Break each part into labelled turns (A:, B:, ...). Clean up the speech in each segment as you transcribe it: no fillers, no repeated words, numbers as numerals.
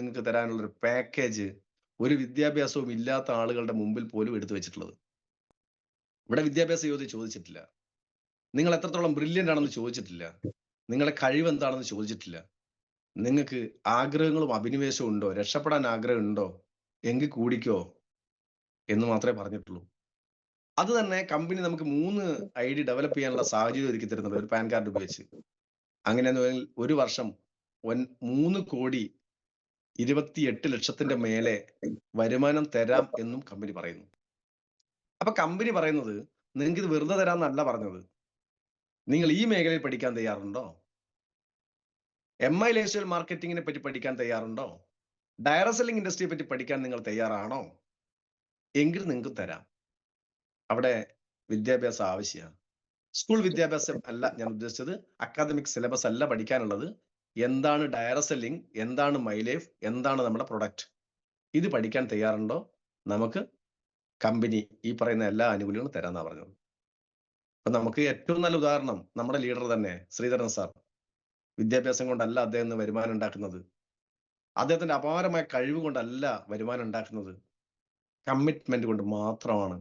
A: നിങ്ങൾക്ക് തരാനുള്ള ഒരു പാക്കേജ് ഒരു വിദ്യാഭ്യാസവും ഇല്ലാത്ത ആളുകളുടെ മുമ്പിൽ പോലും എടുത്തു വെച്ചിട്ടുള്ളത്. ഇവിടെ വിദ്യാഭ്യാസ യോഗ്യത ചോദിച്ചിട്ടില്ല, നിങ്ങൾ എത്രത്തോളം ബ്രില്യൻ്റ് ആണെന്ന് ചോദിച്ചിട്ടില്ല, നിങ്ങളുടെ കഴിവ് എന്താണെന്ന് ചോദിച്ചിട്ടില്ല. നിങ്ങൾക്ക് ആഗ്രഹങ്ങളും അഭിനിവേശവും ഉണ്ടോ, രക്ഷപ്പെടാൻ ആഗ്രഹം ഉണ്ടോ, എങ്കിൽ കൂടിക്കോ എന്ന് മാത്രമേ പറഞ്ഞിട്ടുള്ളൂ. അത് തന്നെ കമ്പനി നമുക്ക് 3 ID ഡെവലപ്പ് ചെയ്യാനുള്ള സാഹചര്യം ഒരുക്കി തരുന്നുണ്ട് ഒരു പാൻ കാർഡ് ഉപയോഗിച്ച്. അങ്ങനെയെന്ന് ഒരു വർഷം 3,28,00,000 മേലെ വരുമാനം തരാം എന്നും കമ്പനി പറയുന്നു. അപ്പൊ കമ്പനി പറയുന്നത് നിങ്ങൾക്ക് ഇത് വെറുതെ തരാമെന്നല്ല പറഞ്ഞത്. നിങ്ങൾ ഈ മേഖലയിൽ പഠിക്കാൻ തയ്യാറുണ്ടോ? MI ലൈഫ് സ്റ്റൈൽ മാർക്കറ്റിങ്ങിനെ പറ്റി പഠിക്കാൻ തയ്യാറുണ്ടോ? ഡയറക്ട് സെല്ലിംഗ് ഇൻഡസ്ട്രിയെ പറ്റി പഠിക്കാൻ നിങ്ങൾ തയ്യാറാണോ? എങ്കിൽ നിങ്ങൾക്ക് തരാം. അവിടെ വിദ്യാഭ്യാസം ആവശ്യമാണ്. സ്കൂൾ വിദ്യാഭ്യാസം അല്ല ഞാൻ ഉദ്ദേശിച്ചത്, അക്കാദമിക് സിലബസ് അല്ല പഠിക്കാനുള്ളത്. എന്താണ് ഡയറക്ട് സെല്ലിംഗ്, എന്താണ് മൈ ലൈഫ്, എന്താണ് നമ്മുടെ പ്രൊഡക്റ്റ്, ഇത് പഠിക്കാൻ തയ്യാറുണ്ടോ? നമുക്ക് കമ്പനി ഈ പറയുന്ന എല്ലാ ആനുകൂല്യങ്ങളും തരാമെന്നാണ് പറഞ്ഞത്. അപ്പൊ നമുക്ക് ഏറ്റവും നല്ല ഉദാഹരണം നമ്മുടെ ലീഡർ തന്നെ ശ്രീധരൻ സാർ. വിദ്യാഭ്യാസം കൊണ്ടല്ല അദ്ദേഹം വരുമാനം ഉണ്ടാക്കുന്നത്, അദ്ദേഹത്തിന്റെ അപാരമായ കഴിവ് കൊണ്ടല്ല വരുമാനം ഉണ്ടാക്കുന്നത്, കമ്മിറ്റ്മെന്റ് കൊണ്ട് മാത്രമാണ്.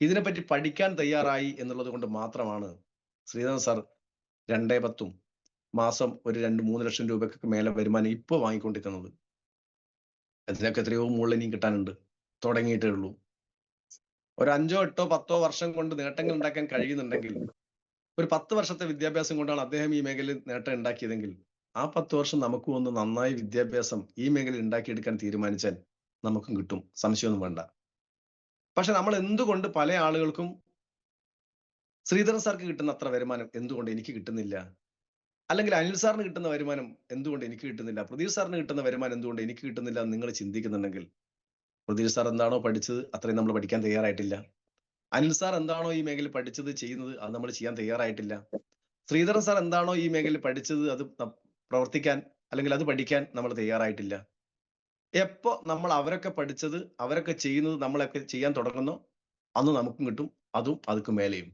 A: ഇതിനെപ്പറ്റി പഠിക്കാൻ തയ്യാറായി എന്നുള്ളത് കൊണ്ട് മാത്രമാണ് ശ്രീധരൻ സാർ 2-10 മാസം ഒരു 2-3 ലക്ഷം രൂപയ്ക്ക് മേലെ വരുമാനം ഇപ്പൊ വാങ്ങിക്കൊണ്ടിരിക്കുന്നത്. അതിനൊക്കെ എത്രയോ മുകളിൽ ഇനിയും കിട്ടാനുണ്ട്. തുടങ്ങിയിട്ടേ ഉള്ളൂ. ഒരു 5, 8, 10 വർഷം കൊണ്ട് നേട്ടങ്ങൾ ഉണ്ടാക്കാൻ കഴിയുന്നുണ്ടെങ്കിൽ, ഒരു 10 വർഷത്തെ വിദ്യാഭ്യാസം കൊണ്ടാണ് അദ്ദേഹം ഈ മേഖലയിൽ നേട്ടം ഉണ്ടാക്കിയതെങ്കിൽ, ആ 10 വർഷം നമുക്കും ഒന്ന് നന്നായി വിദ്യാഭ്യാസം ഈ മേഖലയിൽ ഉണ്ടാക്കിയെടുക്കാൻ തീരുമാനിച്ചാൽ നമുക്കും കിട്ടും, സംശയമൊന്നും വേണ്ട. പക്ഷെ നമ്മൾ എന്തുകൊണ്ട് പല ആളുകൾക്കും ശ്രീധരൻ സാർക്ക് കിട്ടുന്ന അത്ര വരുമാനം എന്തുകൊണ്ട് എനിക്ക് കിട്ടുന്നില്ല, അല്ലെങ്കിൽ അനിൽ സാറിന് കിട്ടുന്ന വരുമാനം എന്തുകൊണ്ട് എനിക്ക് കിട്ടുന്നില്ല, പ്രദീപ് സാറിന് കിട്ടുന്ന വരുമാനം എന്തുകൊണ്ട് എനിക്ക് കിട്ടുന്നില്ല എന്ന് നിങ്ങൾ ചിന്തിക്കുന്നുണ്ടെങ്കിൽ, പ്രദീപ് സാർ എന്താണോ പഠിച്ചത് അത്രയും നമ്മൾ പഠിക്കാൻ തയ്യാറായിട്ടില്ല. അനിൽ സാർ എന്താണോ ഈ മേഖലയിൽ പഠിച്ചത് ചെയ്യുന്നത് അത് നമ്മൾ ചെയ്യാൻ തയ്യാറായിട്ടില്ല. ശ്രീധരൻ സാർ എന്താണോ ഈ മേഖലയിൽ പഠിച്ചത് അത് പ്രവർത്തിക്കാൻ അല്ലെങ്കിൽ അത് പഠിക്കാൻ നമ്മൾ തയ്യാറായിട്ടില്ല. എപ്പോ നമ്മൾ അവരൊക്കെ പഠിച്ചത് അവരൊക്കെ ചെയ്യുന്നത് നമ്മളൊക്കെ ചെയ്യാൻ തുടങ്ങുന്നോ അന്ന് നമുക്കും കിട്ടും, അതും അതുക്ക് മേലെയും.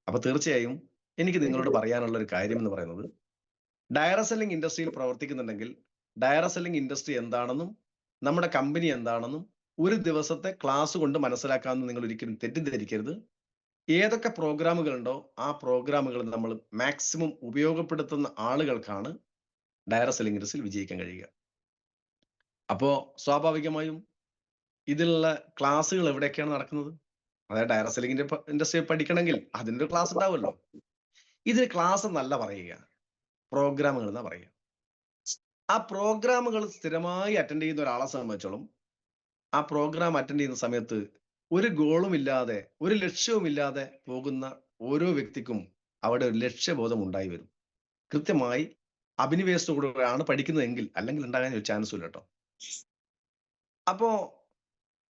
A: അപ്പൊ തീർച്ചയായും എനിക്ക് നിങ്ങളോട് പറയാനുള്ള ഒരു കാര്യം എന്ന് പറയുന്നത്, ഡയറക്ട് സെല്ലിംഗ് ഇൻഡസ്ട്രിയിൽ പ്രവർത്തിക്കുന്നുണ്ടെങ്കിൽ ഡയറക്ട് സെല്ലിംഗ് ഇൻഡസ്ട്രി എന്താണെന്നും നമ്മുടെ കമ്പനി എന്താണെന്നും ഒരു ദിവസത്തെ ക്ലാസ് കൊണ്ട് മനസ്സിലാക്കാമെന്ന് നിങ്ങൾ ഒരിക്കലും തെറ്റിദ്ധരിക്കരുത്. ഏതൊക്കെ പ്രോഗ്രാമുകൾ ഉണ്ടോ ആ പ്രോഗ്രാമുകൾ നമ്മൾ മാക്സിമം ഉപയോഗപ്പെടുത്തുന്ന ആളുകൾക്കാണ് ഡയറക്ട് സെല്ലിംഗ് ഇൻഡസ്ട്രിയിൽ വിജയിക്കാൻ കഴിയുക. അപ്പോ സ്വാഭാവികമായും ഇതിലുള്ള ക്ലാസ്സുകൾ എവിടെയൊക്കെയാണ് നടക്കുന്നത്? അതായത് ഡയറക്ട് സെല്ലിംഗ് ഇൻഡസ്ട്രി പഠിക്കണമെങ്കിൽ അതിൻ്റെ ഒരു ക്ലാസ് ഉണ്ടാവുമല്ലോ. ഇതിന് ക്ലാസ് എന്നല്ല പറയുക, പ്രോഗ്രാമുകൾ എന്നാ പറയുക. ആ പ്രോഗ്രാമുകൾ സ്ഥിരമായി അറ്റൻഡ് ചെയ്യുന്ന ഒരാളെ സംബന്ധിച്ചോളം ആ പ്രോഗ്രാം അറ്റൻഡ് ചെയ്യുന്ന സമയത്ത് ഒരു ഗോളും ഇല്ലാതെ ഒരു ലക്ഷ്യവുമില്ലാതെ പോകുന്ന ഓരോ വ്യക്തിക്കും അവിടെ ഒരു ലക്ഷ്യബോധം ഉണ്ടായി വരും. കൃത്യമായി അഭിനിവേശത്തോടെയാണ് പഠിക്കുന്നതെങ്കിൽ, അല്ലെങ്കിൽ ഉണ്ടാകാൻ ഒരു ചാൻസും ഇല്ല കേട്ടോ. അപ്പോ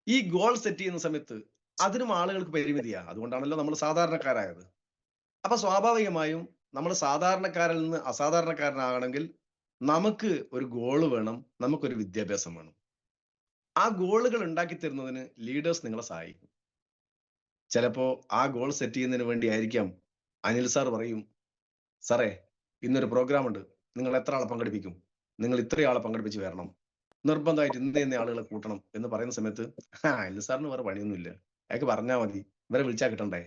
A: ഈ ഗോൾ സെറ്റ് ചെയ്യുന്ന സമയത്ത് അതിനും ആളുകൾക്ക് പരിമിതിയാണ്. അതുകൊണ്ടാണല്ലോ നമ്മൾ സാധാരണക്കാരായത്. അപ്പൊ സ്വാഭാവികമായും നമ്മൾ സാധാരണക്കാരിൽ നിന്ന് അസാധാരണക്കാരനാകണമെങ്കിൽ നമുക്ക് ഒരു ഗോള് വേണം, നമുക്കൊരു വിദ്യാഭ്യാസം വേണം. ആ ഗോളുകൾ ഉണ്ടാക്കി തരുന്നതിന് ലീഡേഴ്സ് നിങ്ങളെ സഹായിക്കും. ചിലപ്പോ ആ ഗോൾ സെറ്റ് ചെയ്യുന്നതിന് വേണ്ടി ആയിരിക്കാം അനിൽ സാർ പറയും, സാറേ ഇന്നൊരു പ്രോഗ്രാം ഉണ്ട്, നിങ്ങൾ എത്ര ആളെ പങ്കെടുപ്പിക്കും, നിങ്ങൾ ഇത്രയാളെ പങ്കെടുപ്പിച്ച് വരണം, നിർബന്ധമായിട്ട് ഇന്ന ആളുകളെ കൂട്ടണം എന്ന് പറയുന്ന സമയത്ത് അനിൽ സാറിന് വേറെ പണിയൊന്നുമില്ല, അയാൾക്ക് പറഞ്ഞാൽ മതി, ഇവരെ വിളിച്ചാൽ കിട്ടണ്ടേ.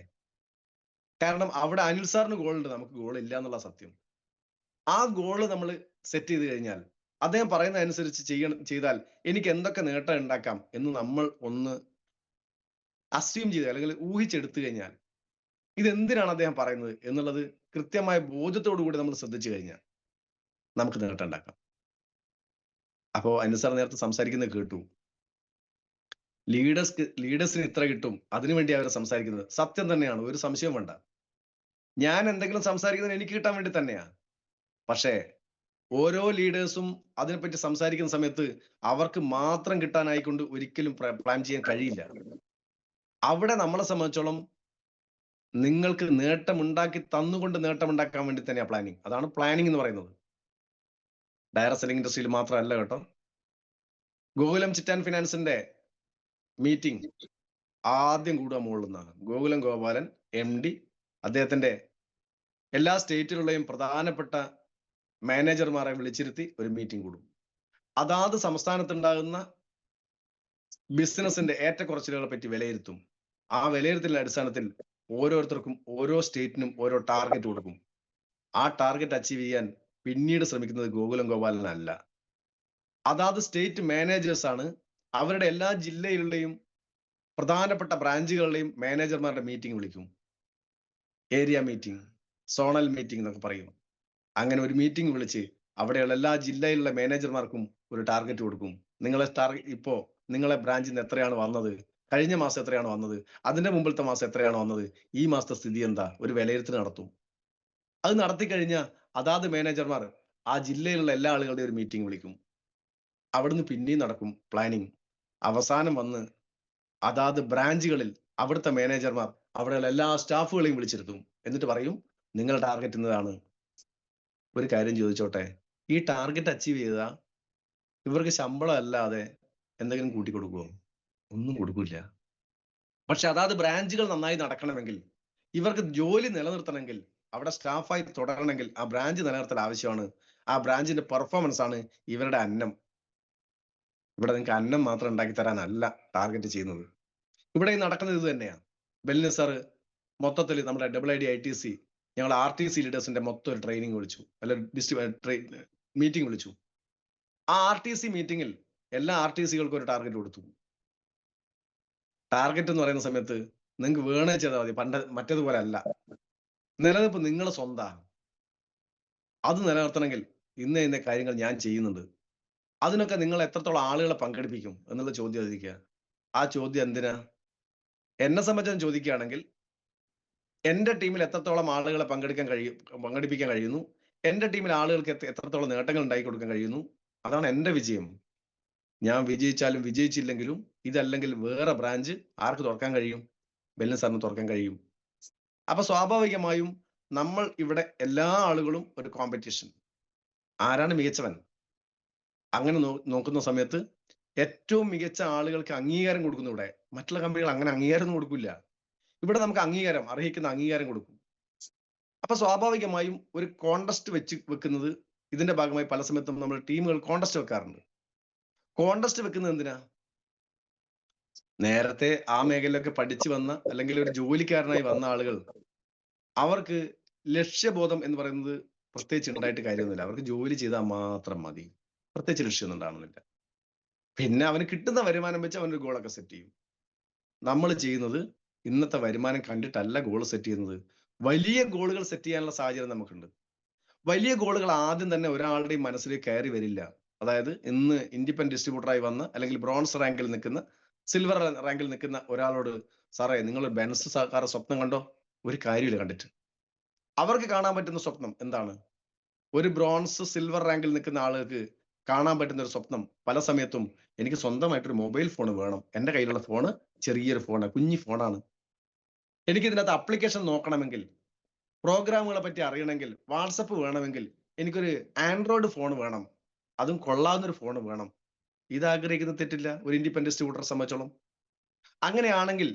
A: കാരണം അവിടെ അനിൽ സാറിന് ഗോൾ ഉണ്ട്, നമുക്ക് ഗോൾ ഇല്ല എന്നുള്ള സത്യം. ആ ഗോള് നമ്മൾ സെറ്റ് ചെയ്ത് കഴിഞ്ഞാൽ അദ്ദേഹം പറയുന്ന അനുസരിച്ച് ചെയ്താൽ എനിക്ക് എന്തൊക്കെ നേട്ടം ഉണ്ടാക്കാം എന്ന് നമ്മൾ ഒന്ന് അസ്യൂം ചെയ്ത് അല്ലെങ്കിൽ ഊഹിച്ചെടുത്തു കഴിഞ്ഞാൽ ഇതെന്തിനാണ് അദ്ദേഹം പറയുന്നത് എന്നുള്ളത് കൃത്യമായ ബോധ്യത്തോടു കൂടി നമ്മൾ ശ്രദ്ധിച്ചു കഴിഞ്ഞാൽ നമുക്ക് നേട്ടം ഉണ്ടാക്കാം. അപ്പോ അനിൽ സാർ നേരത്തെ സംസാരിക്കുന്നത് കേട്ടു, ലീഡേഴ്സിന് ഇത്ര കിട്ടും, അതിനുവേണ്ടി അവർ സംസാരിക്കുന്നത് സത്യം തന്നെയാണ്, ഒരു സംശയം വേണ്ട. ഞാൻ എന്തെങ്കിലും സംസാരിക്കുന്നത് എനിക്ക് കിട്ടാൻ വേണ്ടി തന്നെയാണ്. പക്ഷേ ഓരോ ലീഡേഴ്സും അതിനെപ്പറ്റി സംസാരിക്കുന്ന സമയത്ത് അവർക്ക് മാത്രം കിട്ടാനായിക്കൊണ്ട് ഒരിക്കലും പ്ലാൻ ചെയ്യാൻ കഴിയില്ല. അവിടെ നമ്മളെ സംബന്ധിച്ചോളം നിങ്ങൾക്ക് നേട്ടമുണ്ടാക്കി തന്നുകൊണ്ട് നേട്ടമുണ്ടാക്കാൻ വേണ്ടി തന്നെയാണ് പ്ലാനിങ്. അതാണ് പ്ലാനിങ് എന്ന് പറയുന്നത്. ഡയറക്ട് സെല്ലിംഗ് ഇൻഡസ്ട്രിയിൽ മാത്രമല്ല കേട്ടോ. ഗോകുലം ചിറ്റ് ആൻഡ് ഫിനാൻസിന്റെ മീറ്റിംഗ് ആദ്യം കൂടുക മുകളിൽ നിന്നാണ്. ഗോകുലം ഗോപാലൻ MD അദ്ദേഹത്തിന്റെ എല്ലാ സ്റ്റേറ്റിലുള്ളയും പ്രധാനപ്പെട്ട മാനേജർമാരെ വിളിച്ചിരുത്തി ഒരു മീറ്റിംഗ് കൂടും. അതാത് സംസ്ഥാനത്തുണ്ടാകുന്ന ബിസിനസിന്റെ ഏറ്റക്കുറച്ചിലുകളെ പറ്റി വിലയിരുത്തും. ആ വിലയിരുത്തലിന്റെ അടിസ്ഥാനത്തിൽ ഓരോരുത്തർക്കും ഓരോ സ്റ്റേറ്റിനും ഓരോ ടാർഗറ്റ് കൊടുക്കും. ആ ടാർഗറ്റ് അച്ചീവ് ചെയ്യാൻ പിന്നീട് ശ്രമിക്കുന്നത് ഗോകുലം ഗോപാലനല്ല. അതാത് സ്റ്റേറ്റ് മാനേജേഴ്സ് ആണ് അവരുടെ എല്ലാ ജില്ലയിലുടെയും പ്രധാനപ്പെട്ട ബ്രാഞ്ചുകളുടെയും മാനേജർമാരുടെ മീറ്റിംഗ് വിളിക്കും. ഏരിയ മീറ്റിംഗ്, സോണൽ മീറ്റിംഗ് എന്നൊക്കെ പറയും. അങ്ങനെ ഒരു മീറ്റിംഗ് വിളിച്ച് അവിടെയുള്ള എല്ലാ ജില്ലയിലുള്ള മാനേജർമാർക്കും ഒരു ടാർഗറ്റ് കൊടുക്കും. ഇപ്പോ നിങ്ങളെ ബ്രാഞ്ചിൽ നിന്ന് എത്രയാണ് വന്നത്, കഴിഞ്ഞ മാസം എത്രയാണ് വന്നത്, അതിന്റെ മുമ്പിലത്തെ മാസം എത്രയാണ് വന്നത്, ഈ മാസത്തെ സ്ഥിതി എന്താ, ഒരു വിലയിരുത്തൽ നടത്തും. അത് നടത്തി കഴിഞ്ഞാൽ അതാത് മാനേജർമാർ ആ ജില്ലയിലുള്ള എല്ലാ ആളുകളുടെയും ഒരു മീറ്റിംഗ് വിളിക്കും. അവിടുന്ന് പിന്നെയും നടക്കും പ്ലാനിങ്. അവസാനം വന്ന് അതാത് ബ്രാഞ്ചുകളിൽ അവിടുത്തെ മാനേജർമാർ അവിടെയുള്ള എല്ലാ സ്റ്റാഫുകളെയും വിളിച്ചിരുത്തും. എന്നിട്ട് പറയും, നിങ്ങളുടെ ടാർഗറ്റ് എന്നതാണ്. ഒരു കാര്യം ചോദിച്ചോട്ടെ, ഈ ടാർഗറ്റ് അച്ചീവ് ചെയ്താൽ ഇവർക്ക് ശമ്പളം അല്ലാതെ എന്തെങ്കിലും കൂട്ടി കൊടുക്കുമോ? ഒന്നും കൊടുക്കില്ല. പക്ഷെ അതാത് ബ്രാഞ്ചുകൾ നന്നായി നടക്കണമെങ്കിൽ, ഇവർക്ക് ജോലി നിലനിർത്തണമെങ്കിൽ, അവിടെ സ്റ്റാഫായി തുടരണമെങ്കിൽ ആ ബ്രാഞ്ച് നിലനിർത്തൽ ആവശ്യമാണ്. ആ ബ്രാഞ്ചിന്റെ പെർഫോമൻസ് ആണ് ഇവരുടെ അന്നം. ഇവിടെ നിങ്ങൾക്ക് അന്നം മാത്രം ഉണ്ടാക്കി തരാനല്ല ടാർഗറ്റ് ചെയ്യുന്നത്. ഇവിടെ നടക്കുന്നത് ഇത് തന്നെയാണ്. ബെല്ലിന് സാർ മൊത്തത്തിൽ നമ്മുടെ IIT-ITC ഞങ്ങൾ RTC ലീഡേഴ്സിന്റെ മൊത്തം ഒരു ട്രെയിനിങ് വിളിച്ചു, മീറ്റിംഗ് വിളിച്ചു. ആ RTC മീറ്റിംഗിൽ എല്ലാ RTCകൾക്കും ഒരു ടാർഗറ്റ് കൊടുത്തു. ടാർഗറ്റ് എന്ന് പറയുന്ന സമയത്ത് നിങ്ങൾക്ക് വേണേ ചെയ്താൽ മതി, മറ്റേതുപോലെ അല്ല. നിലനിൽപ്പ് നിങ്ങളെ സ്വന്തമാണ്. അത് നിലനിർത്തണമെങ്കിൽ ഇന്ന കാര്യങ്ങൾ ഞാൻ ചെയ്യുന്നുണ്ട്. അതിനൊക്കെ നിങ്ങൾ എത്രത്തോളം ആളുകളെ പങ്കെടുപ്പിക്കും എന്നുള്ള ചോദ്യം ചോദിക്കുക. ആ ചോദ്യം എന്തിനാ? എന്നെ സംബന്ധിച്ച് ചോദിക്കുകയാണെങ്കിൽ, എന്റെ ടീമിൽ എത്രത്തോളം ആളുകളെ പങ്കെടുപ്പിക്കാൻ കഴിയുന്നു, എന്റെ ടീമിൽ ആളുകൾക്ക് എത്രത്തോളം നേട്ടങ്ങൾ ഉണ്ടാക്കി കൊടുക്കാൻ കഴിയുന്നു, അതാണ് എന്റെ വിജയം. ഞാൻ വിജയിച്ചാലും വിജയിച്ചില്ലെങ്കിലും ഇതല്ലെങ്കിൽ വേറെ ബ്രാഞ്ച് ആർക്ക് തുറക്കാൻ കഴിയും? ബെല്ലിൻ സാറിന് തുറക്കാൻ കഴിയും. അപ്പൊ സ്വാഭാവികമായും നമ്മൾ ഇവിടെ എല്ലാ ആളുകളും ഒരു കോമ്പറ്റീഷൻ, ആരാണ് മികച്ചവൻ. അങ്ങനെ നോക്കുന്ന സമയത്ത് ഏറ്റവും മികച്ച ആളുകൾക്ക് അംഗീകാരം കൊടുക്കുന്നു. ഇവിടെ മറ്റുള്ള കമ്പനികൾ അങ്ങനെ അംഗീകാരം ഒന്നും കൊടുക്കില്ല. ഇവിടെ നമുക്ക് അർഹിക്കുന്ന അംഗീകാരം കൊടുക്കും. അപ്പൊ സ്വാഭാവികമായും ഒരു കോണ്ടസ്റ്റ് വെക്കുന്നത്, ഇതിന്റെ ഭാഗമായി പല സമയത്തും നമ്മൾ ടീമുകൾ കോണ്ടസ്റ്റ് വെക്കാറുണ്ട്. കോണ്ടസ്റ്റ് വെക്കുന്നത് എന്തിനാ? നേരത്തെ ആ മേഖലയിലൊക്കെ പഠിച്ചു വന്ന അല്ലെങ്കിൽ ഒരു ജോലിക്കാരനായി വന്ന ആളുകൾ, അവർക്ക് ലക്ഷ്യബോധം എന്ന് പറയുന്നത് പ്രത്യേകിച്ച് ഉണ്ടായിട്ട് കാര്യമൊന്നുമില്ല. അവർക്ക് ജോലി ചെയ്താൽ മാത്രം മതി, പ്രത്യേകിച്ച് ലക്ഷ്യമൊന്നും ഉണ്ടാവുന്നില്ല. പിന്നെ അവന് കിട്ടുന്ന വരുമാനം വെച്ച് അവനൊരു ഗോളൊക്കെ സെറ്റ് ചെയ്യും. നമ്മൾ ചെയ്യുന്നത് ഇന്നത്തെ വരുമാനം കണ്ടിട്ടല്ല ഗോൾ സെറ്റ് ചെയ്യുന്നത്. വലിയ ഗോളുകൾ സെറ്റ് ചെയ്യാനുള്ള സാഹചര്യം നമുക്കുണ്ട്. വലിയ ഗോളുകൾ ആദ്യം തന്നെ ഒരാളുടെയും മനസ്സിലേക്ക് കയറി വരില്ല. അതായത് ഇന്ന് ഇൻഡിപെൻഡന്റ് ഡിസ്ട്രിബ്യൂട്ടറായി വന്ന അല്ലെങ്കിൽ ബ്രോൺസ് റാങ്കിൽ നിൽക്കുന്ന, സിൽവർ റാങ്കിൽ നിൽക്കുന്ന ഒരാളോട്, സാറേ നിങ്ങൾ ബെൻസ് കാർ സ്വപ്നം കണ്ടോ? ഒരു കാര്യമില്ല കണ്ടിട്ട്. അവർക്ക് കാണാൻ പറ്റുന്ന സ്വപ്നം എന്താണ്? ഒരു ബ്രോൺസ് സിൽവർ റാങ്കിൽ നിൽക്കുന്ന ആളുകൾക്ക് കാണാൻ പറ്റുന്ന ഒരു സ്വപ്നം പല സമയത്തും, എനിക്ക് സ്വന്തമായിട്ടൊരു മൊബൈൽ ഫോൺ വേണം. എൻ്റെ കയ്യിലുള്ള ഫോണ് ചെറിയൊരു ഫോണാണ്, കുഞ്ഞി ഫോണാണ്. എനിക്ക് ഇതിനകത്ത് ആപ്ലിക്കേഷൻ നോക്കണമെങ്കിൽ, പ്രോഗ്രാമുകളെ പറ്റി അറിയണമെങ്കിൽ, വാട്സപ്പ് വേണമെങ്കിൽ എനിക്കൊരു ആൻഡ്രോയിഡ് ഫോൺ വേണം, അതും കൊള്ളാവുന്നൊരു ഫോൺ വേണം. ഇത് ആഗ്രഹിക്കുന്ന തെറ്റില്ല ഒരു ഇൻഡിപെൻഡന്റ് ഡിസ്ട്രിബ്യൂട്ടറെ സംബന്ധിച്ചോളം. അങ്ങനെയാണെങ്കിൽ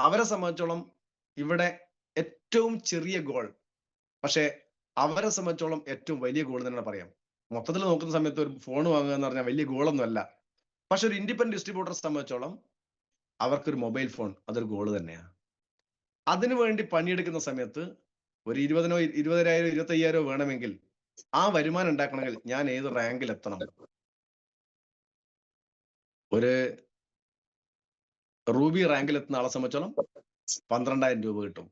A: അവരെ സംബന്ധിച്ചോളം ഇവിടെ ഏറ്റവും ചെറിയ ഗോൾ, പക്ഷെ അവരെ സംബന്ധിച്ചോളം ഏറ്റവും വലിയ ഗോൾ തന്നെ പറയാം. മൊത്തത്തിൽ നോക്കുന്ന സമയത്ത് ഒരു ഫോൺ വാങ്ങുക എന്ന് പറഞ്ഞാൽ വലിയ ഗോളൊന്നും അല്ല. പക്ഷെ ഒരു ഇൻഡിപെൻഡന്റ് ഡിസ്ട്രിബ്യൂട്ടറെ സംബന്ധിച്ചോളം അവർക്കൊരു മൊബൈൽ ഫോൺ അതൊരു ഗോൾ തന്നെയാണ്. അതിനുവേണ്ടി പണിയെടുക്കുന്ന സമയത്ത് ഒരു 20,000, 20,000, 25,000 വേണമെങ്കിൽ, ആ വരുമാനം ഉണ്ടാക്കണമെങ്കിൽ ഞാൻ ഏത് റാങ്കിൽ എത്തണം? ഒരു റൂബി റാങ്കിൽ എത്തുന്ന ആളെ സംബന്ധിച്ചോളം 12,000 രൂപ കിട്ടും.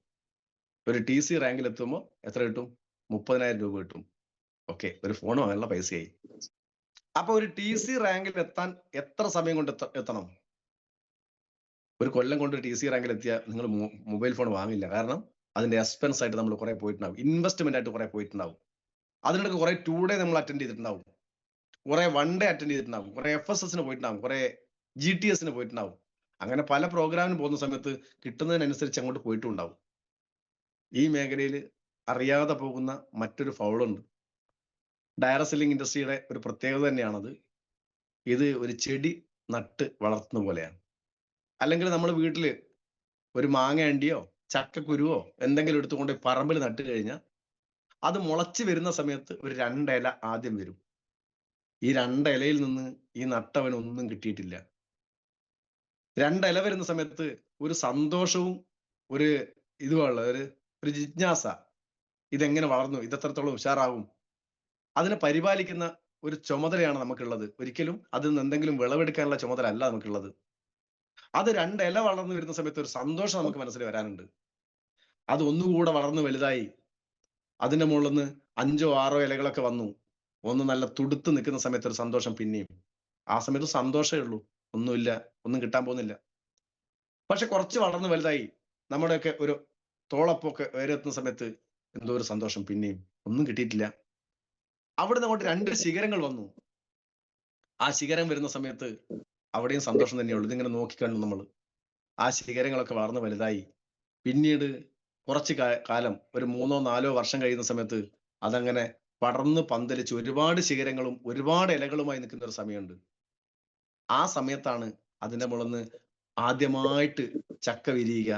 A: ഒരു TC റാങ്കിൽ എത്തുമ്പോൾ എത്ര കിട്ടും? 30,000 രൂപ കിട്ടും. ഓക്കെ, ഒരു ഫോൺ വാങ്ങാനുള്ള പൈസയായി. അപ്പൊ ഒരു TC റാങ്കിൽ എത്താൻ എത്ര സമയം കൊണ്ട് എത്തണം? ഒരു കൊല്ലം കൊണ്ട് TC റാങ്കിൽ എത്തിയാൽ നിങ്ങൾ മൊബൈൽ ഫോൺ വാങ്ങില്ല. കാരണം അതിന്റെ എക്സ്പെൻസ് ആയിട്ട് നമ്മൾ കുറെ പോയിട്ടുണ്ടാവും, ഇൻവെസ്റ്റ്മെന്റ് ആയിട്ട് കുറെ പോയിട്ടുണ്ടാവും. അതിനിടയ്ക്ക് കുറെ 2 ഡേ നമ്മൾ അറ്റൻഡ് ചെയ്തിട്ടുണ്ടാവും, കുറെ 1 ഡേ അറ്റൻഡ് ചെയ്തിട്ടുണ്ടാവും, കുറെ FSSന് പോയിട്ടുണ്ടാവും, കുറെ GTSന് പോയിട്ടുണ്ടാവും. അങ്ങനെ പല പ്രോഗ്രാമിന് പോകുന്ന സമയത്ത് കിട്ടുന്നതിനനുസരിച്ച് അങ്ങോട്ട് പോയിട്ടുണ്ടാവും. ഈ മേഖലയിൽ അറിയാതെ പോകുന്ന മറ്റൊരു ഫൗളുണ്ട്. ഡയറക്ട് സെല്ലിംഗ് ഇൻഡസ്ട്രിയുടെ ഒരു പ്രത്യേകത തന്നെയാണത്. ഇത് ഒരു ചെടി നട്ട് വളർത്തുന്ന പോലെയാണ്. അല്ലെങ്കിൽ നമ്മൾ വീട്ടില് ഒരു മാങ്ങ അണ്ടിയോ ചക്കക്കുരുവോ എന്തെങ്കിലും എടുത്തുകൊണ്ട് പറമ്പിൽ നട്ട് കഴിഞ്ഞാൽ അത് മുളച്ച് വരുന്ന സമയത്ത് ഒരു 2 ഇല ആദ്യം വരും. ഈ 2 ഇലയിൽ നിന്ന് ഈ നട്ടവന് ഒന്നും കിട്ടിയിട്ടില്ല. 2 ഇല വരുന്ന സമയത്ത് ഒരു സന്തോഷവും ഒരു ഇതുമുള്ള ഒരു ജിജ്ഞാസ. ഇതെങ്ങനെ വളർന്നു? ഇത് എത്രത്തോളം ഉഷാറാവും? അതിനെ പരിപാലിക്കുന്ന ഒരു ചുമതലയാണ് നമുക്കുള്ളത്. ഒരിക്കലും അതിൽ നിന്ന് എന്തെങ്കിലും വിളവെടുക്കാനുള്ള ചുമതല അല്ല നമുക്കുള്ളത്. അത് 2 ഇല വളർന്നു വരുന്ന സമയത്ത് ഒരു സന്തോഷം നമുക്ക് മനസ്സിൽ വരാനുണ്ട്. അത് ഒന്നുകൂടെ വളർന്നു വലുതായി അതിന്റെ മുകളിൽ നിന്ന് 5ഓ 6ഓ ഇലകളൊക്കെ വന്നു. ഒന്ന് നല്ല തുടുത്ത് നിൽക്കുന്ന സമയത്ത് ഒരു സന്തോഷം പിന്നെയും. ആ സമയത്ത് സന്തോഷമേ ഉള്ളൂ. ഒന്നുമില്ല, ഒന്നും കിട്ടാൻ പോകുന്നില്ല. പക്ഷെ കുറച്ച് വളർന്നു വലുതായി നമ്മുടെയൊക്കെ ഒരു തോളപ്പൊക്കെ ഉയരെത്തുന്ന സമയത്ത് എന്തോ ഒരു സന്തോഷം പിന്നെയും. ഒന്നും കിട്ടിയിട്ടില്ല. അവിടുന്ന് അങ്ങോട്ട് 2 ശിഖരങ്ങൾ വന്നു. ആ ശിഖരം വരുന്ന സമയത്ത് അവിടെയും സന്തോഷം തന്നെയുള്ളൂ. ഇതിങ്ങനെ നോക്കിക്കണ്ടു നമ്മൾ. ആ ശിഖരങ്ങളൊക്കെ വളർന്നു വലുതായി. പിന്നീട് കുറച്ച് കാലം ഒരു 3ഓ 4ഓ വർഷം കഴിയുന്ന സമയത്ത് അതങ്ങനെ പടർന്ന് പന്തലിച്ച് ഒരുപാട് ശിഖരങ്ങളും ഒരുപാട് ഇലകളുമായി നിൽക്കുന്ന ഒരു സമയമുണ്ട്. ആ സമയത്താണ് അതിന്റെ മുകളിന്ന് ആദ്യമായിട്ട് ചക്ക വിരിയുക,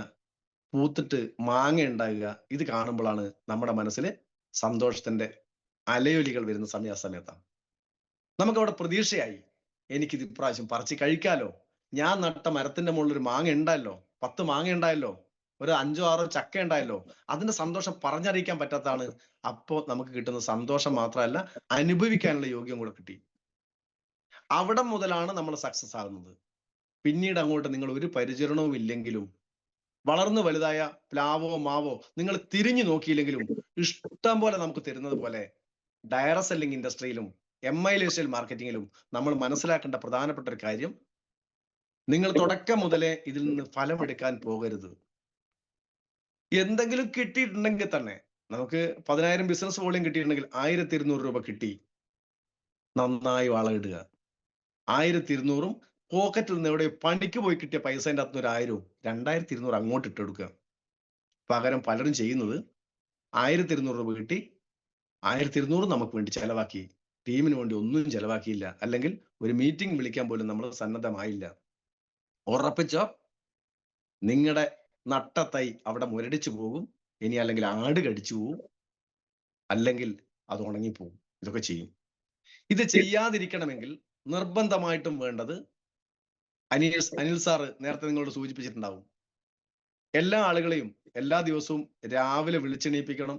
A: പൂത്തിട്ട് മാങ്ങ ഉണ്ടാകുക. ഇത് കാണുമ്പോഴാണ് നമ്മുടെ മനസ്സിൽ സന്തോഷത്തിന്റെ അലയൊലികൾ വരുന്ന ആ സമയത്താണ്. നമുക്കവിടെ പ്രതീക്ഷയായി. എനിക്കിത് ഇപ്രാവശ്യം പറിച്ച് കഴിക്കാലോ. ഞാൻ നട്ട മരത്തിന്റെ മുകളിൽ ഒരു മാങ്ങ ഉണ്ടായല്ലോ, 10 മാങ്ങ ഉണ്ടായല്ലോ, ഒരു 5ഓ 6ഓ ചക്ക ഉണ്ടായല്ലോ. അതിന്റെ സന്തോഷം പറഞ്ഞറിയിക്കാൻ പറ്റാത്തതാണ്. അപ്പോ നമുക്ക് കിട്ടുന്ന സന്തോഷം മാത്രമല്ല, അനുഭവിക്കാനുള്ള യോഗ്യം കൂടെ കിട്ടി. അവിടെ മുതലാണ് നമ്മൾ സക്സസ് ആകുന്നത്. പിന്നീട് അങ്ങോട്ട് നിങ്ങൾ ഒരു പരിചരണവും ഇല്ലെങ്കിലും വളർന്നു വലുതായ പ്ലാവോ മാവോ നിങ്ങൾ തിരിഞ്ഞു നോക്കിയില്ലെങ്കിലും ഇഷ്ടം പോലെ നമുക്ക് തരുന്നത് പോലെ ഡയറക്ട് സെല്ലിംഗ് ഇൻഡസ്ട്രിയിലും എംഐലേഴ്സ് മാർക്കറ്റിംഗിലും നമ്മൾ മനസ്സിലാക്കേണ്ട പ്രധാനപ്പെട്ട ഒരു കാര്യം, നിങ്ങൾ തുടക്കം മുതലേ ഇതിൽ നിന്ന് ഫലമെടുക്കാൻ പോകരുത്. എന്തെങ്കിലും കിട്ടിയിട്ടുണ്ടെങ്കിൽ തന്നെ നമുക്ക് 10,000 ബിസിനസ് വോളിയം കിട്ടിയിട്ടുണ്ടെങ്കിൽ 1200 രൂപ കിട്ടി, നന്നായി വളമിടുക. 1200ഉം പോക്കറ്റിൽ നിന്ന് എവിടെ പണിക്ക് പോയി കിട്ടിയ പൈസേന്റെ അകത്തുനിന്ന് ഒരു 1000ഉം 2200 അങ്ങോട്ട് ഇട്ടെടുക്കുക. പകരം പലരും ചെയ്യുന്നത് 1200 രൂപ കിട്ടി, 1200 നമുക്ക് വേണ്ടി ചെലവാക്കി, ടീമിന് വേണ്ടി ഒന്നും ചെലവാക്കിയില്ല, അല്ലെങ്കിൽ ഒരു മീറ്റിംഗ് വിളിക്കാൻ പോലും നമ്മൾ സന്നദ്ധമായില്ല. ഉറപ്പിച്ചോ, നിങ്ങളുടെ നട്ട തൈ അവിടെ മുരടിച്ചു പോകും. ഇനി അല്ലെങ്കിൽ ആട് കടിച്ചു പോകും, അല്ലെങ്കിൽ അത് ഉണങ്ങിപ്പോകും. ഇതൊക്കെ ചെയ്യും. ഇത് ചെയ്യാതിരിക്കണമെങ്കിൽ നിർബന്ധമായിട്ടും വേണ്ടത്, അനിൽ സാറ് നേരത്തെ നിങ്ങളോട് സൂചിപ്പിച്ചിട്ടുണ്ടാവും, എല്ലാ ആളുകളെയും എല്ലാ ദിവസവും രാവിലെ വിളിച്ചെണീപ്പിക്കണം,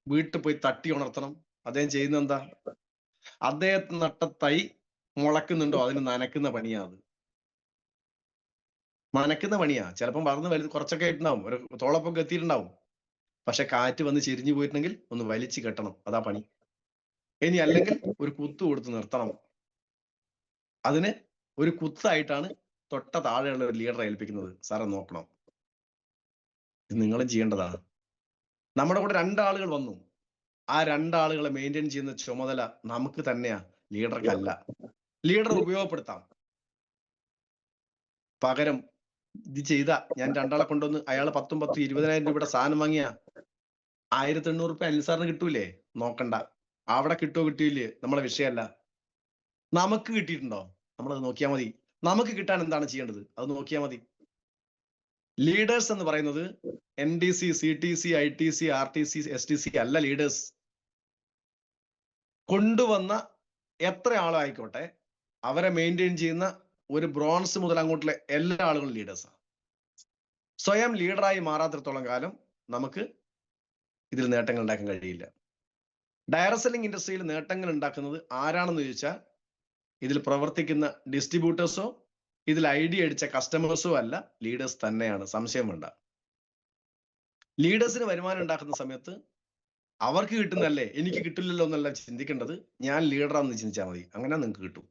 A: വീട്ടിൽ പോയി തട്ടി ഉണർത്തണം. അദ്ദേഹം ചെയ്യുന്ന എന്താ? അദ്ദേഹത്തിന് നട്ട തൈ മുളക്കുന്നുണ്ടോ അതിന് നനക്കുന്ന പണിയാ. അത് നനക്കുന്ന പണിയാ. ചിലപ്പം വളർന്ന് വലുത് കുറച്ചൊക്കെ ആയിട്ടുണ്ടാവും, ഒരു തോളപ്പൊക്കെ എത്തിയിട്ടുണ്ടാവും. പക്ഷെ കാറ്റ് വന്ന് ചെരിഞ്ഞു പോയിട്ടുണ്ടെങ്കിൽ ഒന്ന് വലിച്ചു കെട്ടണം, അതാ പണി. ഇനി അല്ലെങ്കിൽ ഒരു കുത്തു കൊടുത്ത് നിർത്തണം. അതിന് ഒരു കുത്തായിട്ടാണ് തൊട്ട താഴെയുള്ള ഒരു ലീഡറെ ഏൽപ്പിക്കുന്നത്. സാറെ നോക്കണം, ഇത് നിങ്ങളും ചെയ്യേണ്ടതാ. നമ്മുടെ കൂടെ 2 ആളുകൾ വന്നു. ആ 2 ആളുകളെ മെയിൻറ്റെയിൻ ചെയ്യുന്ന ചുമതല നമുക്ക് തന്നെയാ, ലീഡർക്കല്ല. ലീഡർ ഉപയോഗപ്പെടുത്താം. പകരം ഇത് ചെയ്ത ഞാൻ 2 ആളെ കൊണ്ടുവന്ന് അയാൾ 10ഉം 10ഉം 20,000 രൂപയുടെ സാധനം വാങ്ങിയ 1800 രൂപ അനിൽ സാറിന് കിട്ടൂലേ? നോക്കണ്ട. അവിടെ കിട്ടുമോ കിട്ടിയില്ലേ നമ്മളെ വിഷയമല്ല. നമുക്ക് കിട്ടിയിട്ടുണ്ടോ? നമ്മളത് നോക്കിയാൽ മതി. നമുക്ക് കിട്ടാൻ എന്താണ് ചെയ്യേണ്ടത് അത് നോക്കിയാൽ മതി. ലീഡേഴ്സ് എന്ന് പറയുന്നത് NDC, CTC, ITC, RTC, STC അല്ല ലീഡേഴ്സ്. കൊണ്ടുവന്ന എത്ര ആളായിക്കോട്ടെ, അവരെ മെയിൻറ്റെയിൻ ചെയ്യുന്ന ഒരു ബ്രോൺസ് മുതൽ അങ്ങോട്ടുള്ള എല്ലാ ആളുകളും ലീഡേഴ്സാണ്. സ്വയം ലീഡറായി മാറാത്തിടത്തോളം കാലം നമുക്ക് ഇതിൽ നേട്ടങ്ങൾ ഉണ്ടാക്കാൻ കഴിയില്ല. ഡയറക്ട് സെല്ലിംഗ് ഇൻഡസ്ട്രിയിൽ നേട്ടങ്ങൾ ഉണ്ടാക്കുന്നത് ആരാണെന്ന് ചോദിച്ചാൽ, ഇതിൽ പ്രവർത്തിക്കുന്ന ഡിസ്ട്രിബ്യൂട്ടേഴ്സോ ഇതിൽ ഐഡിയ അടിച്ച കസ്റ്റമേഴ്സോ അല്ല, ലീഡേഴ്സ് തന്നെയാണ്. സംശയം വേണ്ട. ലീഡേഴ്സിന് വരുമാനം ഉണ്ടാക്കുന്ന സമയത്ത് അവർക്ക് കിട്ടുന്നല്ലേ, എനിക്ക് കിട്ടില്ലല്ലോ എന്നല്ല ചിന്തിക്കേണ്ടത്. ഞാൻ ലീഡറാണെന്ന് ചിന്തിച്ചാൽ മതി, അങ്ങനെ നിങ്ങൾക്ക് കിട്ടും.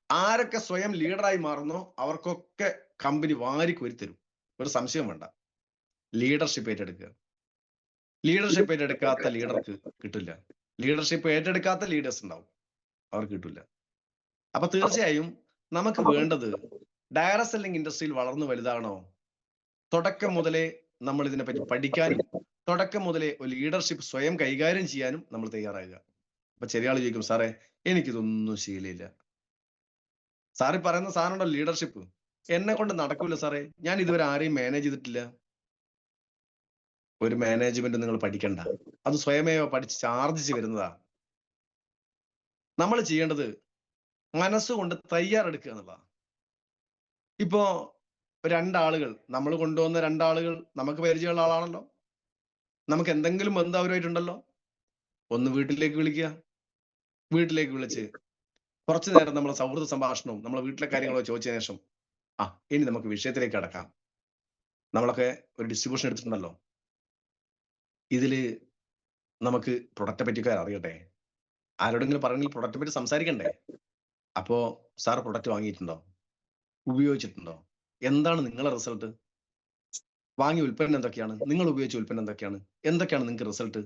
A: ആരൊക്കെ സ്വയം ലീഡറായി മാറുന്നോ അവർക്കൊക്കെ കമ്പനി വാരിക്കോരി തരും, ഒരു സംശയം വേണ്ട. ലീഡർഷിപ്പ് ഏറ്റെടുക്കുക. ലീഡർഷിപ്പ് ഏറ്റെടുക്കാത്ത ലീഡർക്ക് കിട്ടില്ല. ലീഡർഷിപ്പ് ഏറ്റെടുക്കാത്ത ലീഡേഴ്സ് ഉണ്ടാവും, അവർക്ക് കിട്ടില്ല. അപ്പൊ തീർച്ചയായും നമുക്ക് വേണ്ടത്, ഡയറക്ട് സെല്ലിംഗ് ഇൻഡസ്ട്രിയിൽ വളർന്നു വലുതാണോ, തുടക്കം മുതലേ നമ്മൾ ഇതിനെപ്പറ്റി പഠിക്കാനും തുടക്കം മുതലേ ഒരു ലീഡർഷിപ്പ് സ്വയം കൈകാര്യം ചെയ്യാനും നമ്മൾ തയ്യാറാകുക. അപ്പൊ ചെറിയ ആൾ ചോദിക്കും, സാറേ എനിക്കിതൊന്നും ശീലമില്ല. സാറി പറയുന്ന സാധനമുണ്ടോ ലീഡർഷിപ്പ്, എന്നെ കൊണ്ട് നടക്കൂല സാറേ, ഞാൻ ഇതുവരെ ആരെയും മാനേജ് ചെയ്തിട്ടില്ല. ഒരു മാനേജ്മെന്റ് നിങ്ങൾ പഠിക്കണ്ട, അത് സ്വയമേവ പഠിച്ച് ചാർജിച്ച് വരുന്നതാ. നമ്മൾ ചെയ്യേണ്ടത് മനസ്സുകൊണ്ട് തയ്യാറെടുക്കുക എന്നുള്ളതാണ്. ഇപ്പോ രണ്ടാളുകൾ, നമ്മൾ കൊണ്ടുവന്ന രണ്ടാളുകൾ നമുക്ക് പരിചയമുള്ള ആളാണല്ലോ, നമുക്ക് എന്തെങ്കിലും ബന്ധം അവരുമായിട്ടുണ്ടല്ലോ. ഒന്ന് വീട്ടിലേക്ക് വിളിക്കുക. വീട്ടിലേക്ക് വിളിച്ച് കുറച്ചു നേരം നമ്മൾ സൗഹൃദ സംഭാഷണവും നമ്മളെ വീട്ടിലെ കാര്യങ്ങളോ ചോദിച്ചതിന് ശേഷം ഇനി നമുക്ക് വിഷയത്തിലേക്ക് കടക്കാം. നമ്മളൊക്കെ ഒരു ഡിസ്ട്രിബ്യൂഷൻ എടുത്തിട്ടുണ്ടല്ലോ. ഇതില് നമുക്ക് പ്രൊഡക്റ്റിനെ പറ്റിയൊക്കെ അറിയട്ടെ. ആരോടെങ്കിലും പറയണമെങ്കിൽ പ്രൊഡക്റ്റിനെ പറ്റി സംസാരിക്കണ്ടേ. അപ്പോ സാർ പ്രൊഡക്റ്റ് വാങ്ങിയിട്ടുണ്ടോ? ഉപയോഗിച്ചിട്ടുണ്ടോ? എന്താണ് നിങ്ങളെ റിസൾട്ട്? വാങ്ങിയ ഉൽപ്പന്നം എന്തൊക്കെയാണ്? നിങ്ങൾ ഉപയോഗിച്ച ഉൽപ്പന്നം എന്തൊക്കെയാണ്? എന്തൊക്കെയാണ് നിങ്ങൾക്ക് റിസൾട്ട്?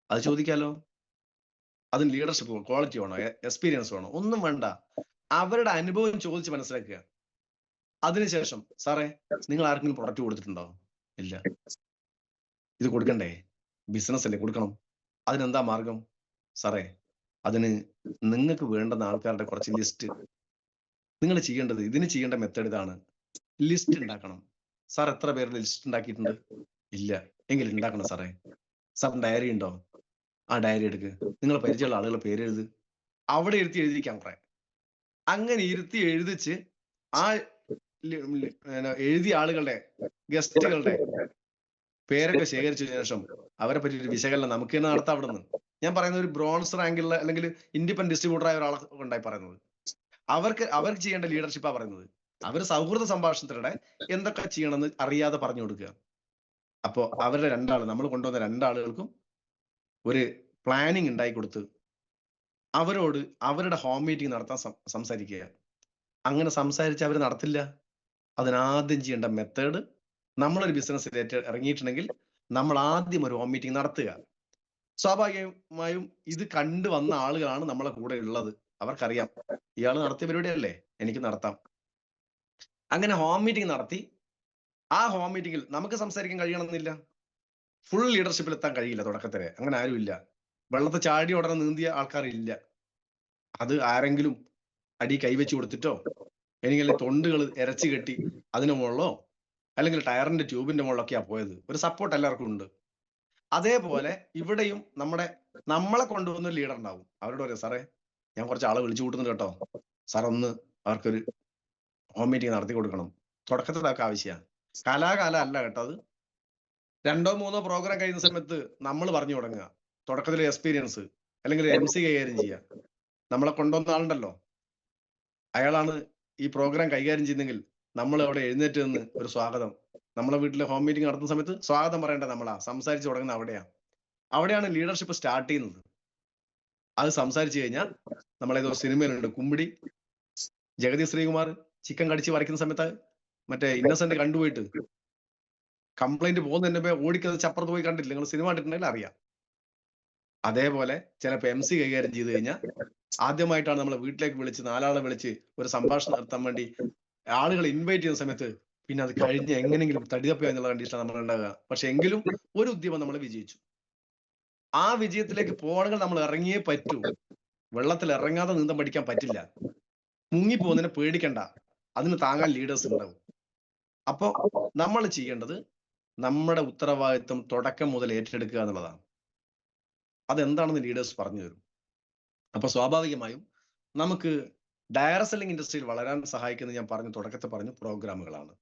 A: അത് ചോദിക്കാലോ. അതിന് ലീഡർഷിപ്പ് വേണോ, ക്വാളിറ്റി വേണോ, എക്സ്പീരിയൻസ് വേണോ? ഒന്നും വേണ്ട. അവരുടെ അനുഭവം ചോദിച്ച് മനസ്സിലാക്കുക. അതിനുശേഷം സാറേ, നിങ്ങൾ ആർക്കെങ്കിലും പ്രൊഡക്റ്റ് കൊടുത്തിട്ടുണ്ടോ? ഇല്ല. ഇത് കൊടുക്കണ്ടേ? ബിസിനസ് അല്ലേ, കൊടുക്കണം. അതിനെന്താ മാർഗം? സാറേ, അതിന് നിങ്ങൾക്ക് വേണ്ടുന്ന ആൾക്കാരുടെ കുറച്ച് ലിസ്റ്റ് നിങ്ങൾ ചെയ്യേണ്ടത്, ഇതിന് ചെയ്യേണ്ട മെത്തേഡ് ഇതാണ്. ലിസ്റ്റ് ഉണ്ടാക്കണം. സാർ എത്ര പേരുടെ ലിസ്റ്റ് ഉണ്ടാക്കിയിട്ടുണ്ട്? ഇല്ല. എങ്കിൽ ഉണ്ടാക്കണം സാറേ. സാർ ഡയറി ഉണ്ടോ? ആ ഡയറി എടുക്ക്. നിങ്ങൾ പരിചയമുള്ള ആളുകളുടെ പേര് എഴുത്. അവിടെ ഇരുത്തി എഴുതിക്കാൻ കുറെ. അങ്ങനെ ഇരുത്തി എഴുതിച്ച് ആ എഴുതിയ ആളുകളുടെ, ഗസ്റ്റുകളുടെ പേരൊക്കെ ശേഖരിച്ചതിനു ശേഷം അവരെ പറ്റി ഒരു വിശകലനം നമുക്ക് തന്നെ നടത്താം. അവിടെ നിന്ന് ഞാൻ പറയുന്നത് ഒരു ബ്രോൺസ് റാങ്കിലുള്ള അല്ലെങ്കിൽ ഇൻഡിപെൻഡന്റ് ഡിസ്ട്രിബ്യൂട്ടർ ആയ ഒരാളെ ഉണ്ടായി പറയുന്നത്. അവർക്ക് ചെയ്യേണ്ട ലീഡർഷിപ്പാ പറയുന്നത്. അവർ സൗഹൃദ സംഭാഷണത്തിലൂടെ എന്തൊക്കെ ചെയ്യണമെന്ന് അറിയാതെ പറഞ്ഞു കൊടുക്കുക. അപ്പോ അവരുടെ നമ്മൾ കൊണ്ടുവന്ന രണ്ടാളുകൾക്കും ഒരു പ്ലാനിങ് ഉണ്ടായി കൊടുത്ത് അവരോട് അവരുടെ ഹോം മീറ്റിംഗ് നടത്താൻ സംസാരിക്കുക. അങ്ങനെ സംസാരിച്ച് അവർ നടത്തില്ല. അതിനാദ്യം ചെയ്യേണ്ട മെത്തേഡ്, നമ്മളൊരു ബിസിനസ്സിലേക്ക് ഇറങ്ങിയിട്ടുണ്ടെങ്കിൽ നമ്മൾ ആദ്യം ഒരു ഹോം മീറ്റിംഗ് നടത്തുക. സ്വാഭാവികമായും ഇത് കണ്ടു വന്ന ആളുകളാണ് നമ്മളെ കൂടെ ഉള്ളത്. അവർക്കറിയാം ഇയാൾ നടത്തിയ പരിപാടിയല്ലേ, എനിക്ക് നടത്താം. അങ്ങനെ ഹോം മീറ്റിംഗ് നടത്തി ആ ഹോം മീറ്റിംഗിൽ നമുക്ക് സംസാരിക്കാൻ കഴിയണമെന്നില്ല. ഫുൾ ലീഡർഷിപ്പിൽ എത്താൻ കഴിയില്ല തുടക്കത്തിലെ. അങ്ങനെ ആരുമില്ല. വെള്ളത്തെ ചാടി ഉടനെ നീന്തിയ ആൾക്കാരില്ല. അത് ആരെങ്കിലും അടി കൈവച്ച് കൊടുത്തിട്ടോ അല്ലെങ്കിൽ തൊണ്ടുകൾ എരച്ചു കെട്ടി അതിന് മുകളിലോ അല്ലെങ്കിൽ ടയറിന്റെ ട്യൂബിന്റെ മുകളിലൊക്കെയാ പോയത്. ഒരു സപ്പോർട്ട് എല്ലാവർക്കും ഉണ്ട്. അതേപോലെ ഇവിടെയും നമ്മളെ കൊണ്ടുവന്ന ഒരു ലീഡർ ഉണ്ടാവും. അവരോട് പറയാം, സാറേ ഞാൻ കുറച്ച് ആളെ വിളിച്ചു കൂട്ടുന്നുണ്ട് കേട്ടോ, സാർ ഒന്ന് അവർക്കൊരു ഹോം മീറ്റിംഗ് നടത്തി കൊടുക്കണം. തുടക്കത്തിൽ അതൊക്കെ ആവശ്യമാണ്. കാലാകാലം അല്ല കേട്ടോ. അത് 2 or 3 പ്രോഗ്രാം കഴിയുന്ന സമയത്ത് നമ്മൾ പറഞ്ഞു തുടങ്ങുക. തുടക്കത്തിലെ എക്സ്പീരിയൻസ് അല്ലെങ്കിൽ MC കൈകാര്യം ചെയ്യുക. നമ്മളെ കൊണ്ടുവന്ന ആളുണ്ടല്ലോ, അയാളാണ് ഈ പ്രോഗ്രാം കൈകാര്യം ചെയ്യുന്നെങ്കിൽ നമ്മൾ അവിടെ എഴുന്നേറ്റ് നിന്ന് ഒരു സ്വാഗതം. നമ്മളെ വീട്ടിലെ ഹോം മീറ്റിംഗ് നടത്തുന്ന സമയത്ത് സ്വാഗതം പറയേണ്ടത് നമ്മളാ. സംസാരിച്ച് തുടങ്ങുന്ന അവിടെയാണ് ലീഡർഷിപ്പ് സ്റ്റാർട്ട് ചെയ്യുന്നത്. അത് സംസാരിച്ചു കഴിഞ്ഞാൽ നമ്മളേതോ സിനിമയിലുണ്ട്, കുമ്പിടി, ജഗതി ശ്രീകുമാർ ചിക്കൻ കടിച്ച് വരയ്ക്കുന്ന സമയത്ത് മറ്റേ ഇന്നസെന്റ് കണ്ടുപോയിട്ട് കംപ്ലൈന്റ് പോകുന്നതിന്റെ ഓടിക്കത് അപ്പുറത്ത് പോയി കണ്ടില്ല. നിങ്ങൾ സിനിമ കണ്ടിട്ടുണ്ടെങ്കിൽ അറിയാം. അതേപോലെ ചിലപ്പോൾ MC കൈകാര്യം ചെയ്ത് കഴിഞ്ഞാൽ ആദ്യമായിട്ടാണ് നമ്മളെ വീട്ടിലേക്ക് വിളിച്ച് 4 ആളെ വിളിച്ച് ഒരു സംഭാഷണം നടത്താൻ വേണ്ടി ആളുകളെ ഇൻവൈറ്റ് ചെയ്യുന്ന സമയത്ത് പിന്നെ അത് കഴിഞ്ഞ് എങ്ങനെയെങ്കിലും തടിതപ്പുക എന്നുള്ള കണ്ടീഷനാണ് നമ്മൾ ഉണ്ടാകുക. പക്ഷെ എങ്കിലും ഒരു ഉദ്യമം നമ്മൾ വിജയിച്ചു. ആ വിജയത്തിലേക്ക് പോകണമെങ്കിൽ നമ്മൾ ഇറങ്ങിയേ പറ്റൂ. വെള്ളത്തിൽ ഇറങ്ങാതെ നീന്തം പഠിക്കാൻ പറ്റില്ല. മുങ്ങിപ്പോകുന്നതിനെ പേടിക്കണ്ട, അതിന് താങ്ങാൻ ലീഡേഴ്സ് ഉണ്ടാവും. അപ്പോ നമ്മൾ ചെയ്യേണ്ടത് നമ്മുടെ ഉത്തരവാദിത്വം തുടക്കം മുതൽ ഏറ്റെടുക്കുക എന്നുള്ളതാണ്. അതെന്താണെന്ന് ലീഡേഴ്സ് പറഞ്ഞു തരും. അപ്പൊ സ്വാഭാവികമായും നമുക്ക് ഡയറക്ട് സെല്ലിംഗ് ഇൻഡസ്ട്രിയിൽ വളരാൻ സഹായിക്കുന്നത് ഞാൻ തുടക്കത്തിൽ പറഞ്ഞു പ്രോഗ്രാമുകളാണ്.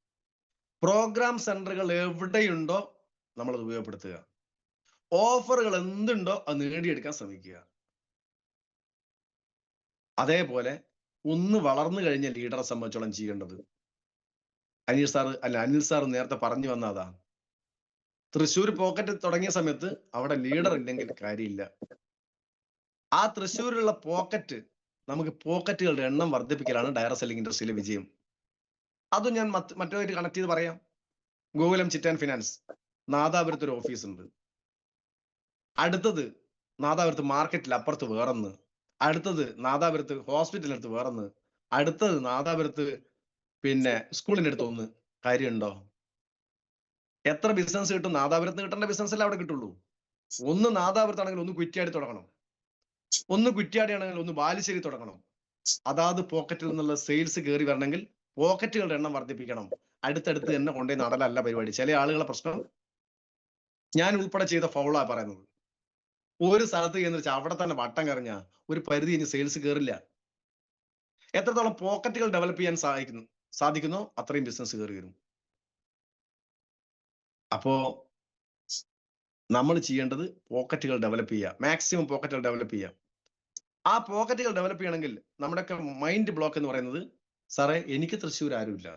A: പ്രോഗ്രാം സെന്ററുകൾ എവിടെയുണ്ടോ നമ്മളത് ഉപയോഗപ്പെടുത്തുക. ഓഫറുകൾ എന്തുണ്ടോ അത് നേടിയെടുക്കാൻ ശ്രമിക്കുക. അതേപോലെ ഒന്ന് വളർന്നു കഴിഞ്ഞ ലീഡറെ സംബന്ധിച്ചോളം ചെയ്യേണ്ടത്, അനിൽ സാർ നേരത്തെ പറഞ്ഞു വന്നതാ, തൃശ്ശൂർ പോക്കറ്റ് തുടങ്ങിയ സമയത്ത് അവിടെ ലീഡർ ഇല്ലെങ്കിൽ കാര്യമില്ല. ആ തൃശ്ശൂരിലുള്ള പോക്കറ്റ്, നമുക്ക് പോക്കറ്റുകളുടെ എണ്ണം വർദ്ധിപ്പിക്കലാണ് ഡയറക്ട് സെല്ലിംഗ് ഇൻഡസ്ട്രിയിലെ വിജയം. അതും ഞാൻ മറ്റൊരു കണക്ട് ചെയ്ത് പറയാം. ഗോകുലം ചിറ്റ് ആൻഡ് ഫിനാൻസ് നാദാപുരത്ത് ഒരു ഓഫീസ് ഉണ്ട്. അടുത്തത് നാദാപുരത്ത് മാർക്കറ്റിൽ അപ്പുറത്ത് വേറൊന്ന്, അടുത്തത് നാദാപുരത്ത് ഹോസ്പിറ്റലിനടുത്ത് വേറൊന്ന്, അടുത്തത് നാദാപുരത്ത് പിന്നെ സ്കൂളിന്റെ അടുത്ത് ഒന്ന്. കാര്യമുണ്ടോ? എത്ര ബിസിനസ് കിട്ടും? നാദാപുരത്ത് കിട്ടേണ്ട ബിസിനസ് അല്ല അവിടെ കിട്ടുള്ളൂ. ഒന്ന് നാദാപുരത്താണെങ്കിൽ ഒന്ന് കുറ്റ്യാടി തുടങ്ങണം, ഒന്ന് കുറ്റ്യാടിയാണെങ്കിൽ ഒന്ന് ബാലുശ്ശേരി തുടങ്ങണം. അതാത് പോക്കറ്റിൽ നിന്നുള്ള സെയിൽസ് കയറി വരണമെങ്കിൽ പോക്കറ്റുകളുടെ എണ്ണം വർദ്ധിപ്പിക്കണം. അടുത്തടുത്ത് തന്നെ കൊണ്ടുപോയി നടലല്ല പരിപാടി. ചില ആളുകളെ പ്രശ്നം ഞാൻ ഉൾപ്പെടെ ചെയ്ത ഫൗളാ പറയുന്നത്. ഒരു സ്ഥലത്ത് എന്ന് വെച്ചാൽ അവിടെ തന്നെ വട്ടം കറങ്ങുക, ഒരു പരിധി ഇനി സെയിൽസ് കയറില്ല. എത്രത്തോളം പോക്കറ്റുകൾ ഡെവലപ്പ് ചെയ്യാൻ സാധിക്കുന്നോ അത്രയും ബിസിനസ് കയറി വരും. അപ്പോ നമ്മൾ ചെയ്യേണ്ടത് പോക്കറ്റുകൾ ഡെവലപ്പ് ചെയ്യുക, മാക്സിമം പോക്കറ്റുകൾ ഡെവലപ്പ് ചെയ്യുക. ആ പോക്കറ്റുകൾ ഡെവലപ്പ് ചെയ്യണമെങ്കിൽ നമ്മുടെയൊക്കെ മൈൻഡ് ബ്ലോക്ക് എന്ന് പറയുന്നത്, സാറേ എനിക്ക് തൃശ്ശൂർ ആരുമില്ല,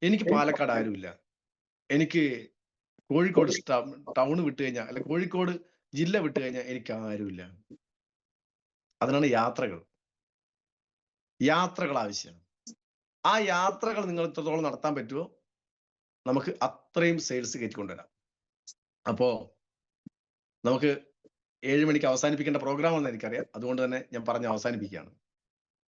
A: എനിക്ക് പാലക്കാട് ആരുമില്ല, എനിക്ക് കോഴിക്കോട് ടൗൺ വിട്ട് കഴിഞ്ഞാൽ, അല്ലെ കോഴിക്കോട് ജില്ല വിട്ട് കഴിഞ്ഞാൽ എനിക്ക് ആരുമില്ല. അതിനാണ് യാത്രകൾ ആവശ്യമാണ്. ആ യാത്രകൾ നിങ്ങൾ എത്രത്തോളം നടത്താൻ പറ്റുമോ നമുക്ക് അത്രയും സെയിൽസ് കയറ്റിക്കൊണ്ടുവരാം. അപ്പോ നമുക്ക് 7 മണിക്ക് അവസാനിപ്പിക്കേണ്ട പ്രോഗ്രാം ആണെന്ന് എനിക്കറിയാം. അതുകൊണ്ട് തന്നെ ഞാൻ പറഞ്ഞ് അവസാനിപ്പിക്കുകയാണ്.